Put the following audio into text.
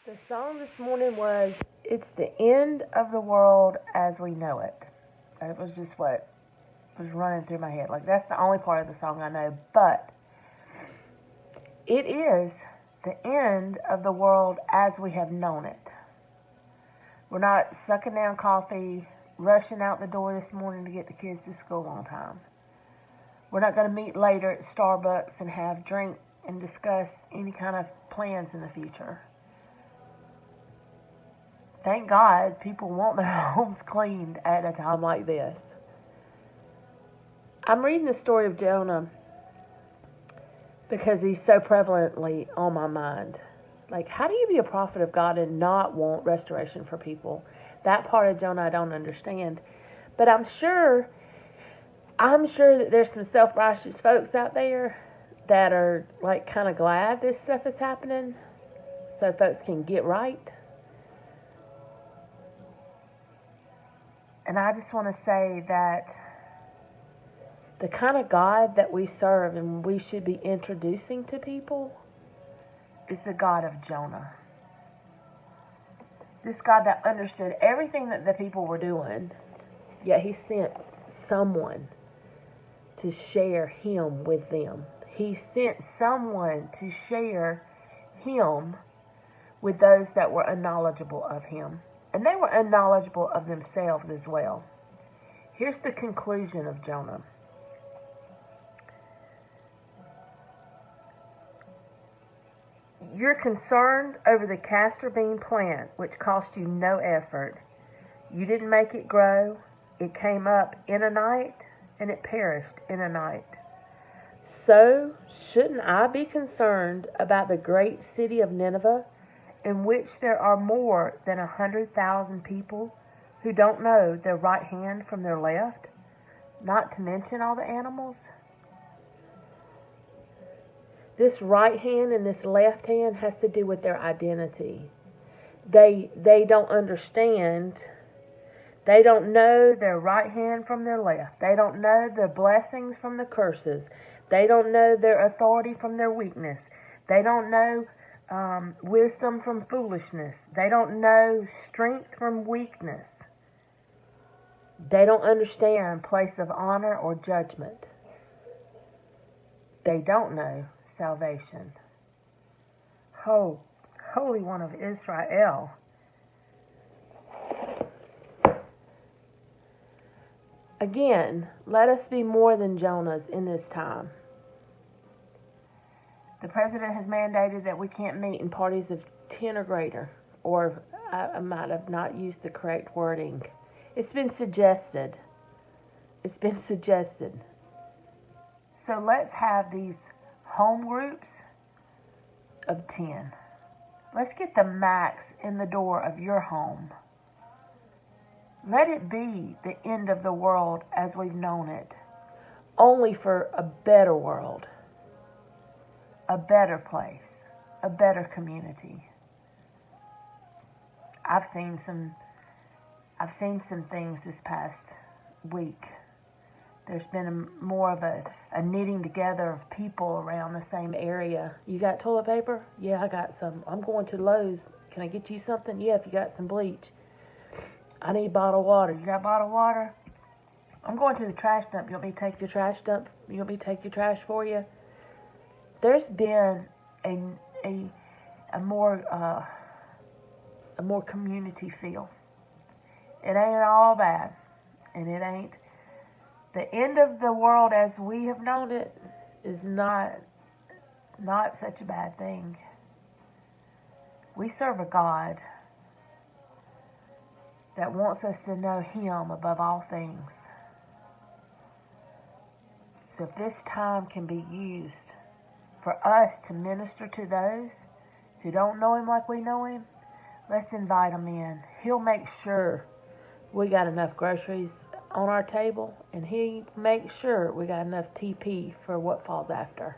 The song this morning was "It's the End of the World as We Know It." That was just what was running through my head. Like, that's the only part of the song I know. But it is the end of the world as we have known it. We're not sucking down coffee, rushing out the door this morning to get the kids to school on time. We're not going to meet later at Starbucks and have drink and discuss any kind of plans in the future. Thank God people want their homes cleaned at a time like this. I'm reading the story of Jonah because he's so prevalently on my mind. Like, how do you be a prophet of God and not want restoration for people? That part of Jonah I don't understand. But I'm sure that there's some self-righteous folks out there that are like kind of glad this stuff is happening so folks can get right. And I just want to say that the kind of God that we serve and we should be introducing to people is the God of Jonah. This God that understood everything that the people were doing, yet he sent someone to share him with them. He sent someone to share him with those that were unknowledgeable of him. And they were unknowledgeable of themselves as well. Here's the conclusion of Jonah. You're concerned over the castor bean plant, which cost you no effort. You didn't make it grow. It came up in a night, and it perished in a night. So, shouldn't I be concerned about the great city of Nineveh, in which there are more than 100,000 people who don't know their right hand from their left, not to mention all the animals? This right hand and this left hand has to do with their identity. They don't understand. They don't know their right hand from their left. They don't know the blessings from the curses. They don't know their authority from their weakness. They don't know wisdom from foolishness. They don't know strength from weakness. They don't understand place of honor or judgment. They don't know salvation. Oh, Holy One of Israel. Again, let us be more than Jonahs in this time. The president has mandated that we can't meet in parties of 10 or greater. Or I might have not used the correct wording. It's been suggested. So let's have these home groups of 10. Let's get the max in the door of your home. Let it be the end of the world as we've known it. Only for a better world. A better place, a better community. I've seen some things this past week. There's been more of a knitting together of people around the same area. You got toilet paper? Yeah, I got some. I'm going to Lowe's. Can I get you something? Yeah, if you got some bleach. I need bottled water. You got bottled water? I'm going to the trash dump. You want me to take your trash dump? You want me to take your trash for you? There's been a more community feel. It ain't all bad, and it ain't the end of the world as we have known it is not such a bad thing. We serve a God that wants us to know Him above all things. So if this time can be used for us to minister to those who don't know Him like we know Him, let's invite them in. He'll make sure we got enough groceries on our table, and He makes sure we got enough TP for what falls after.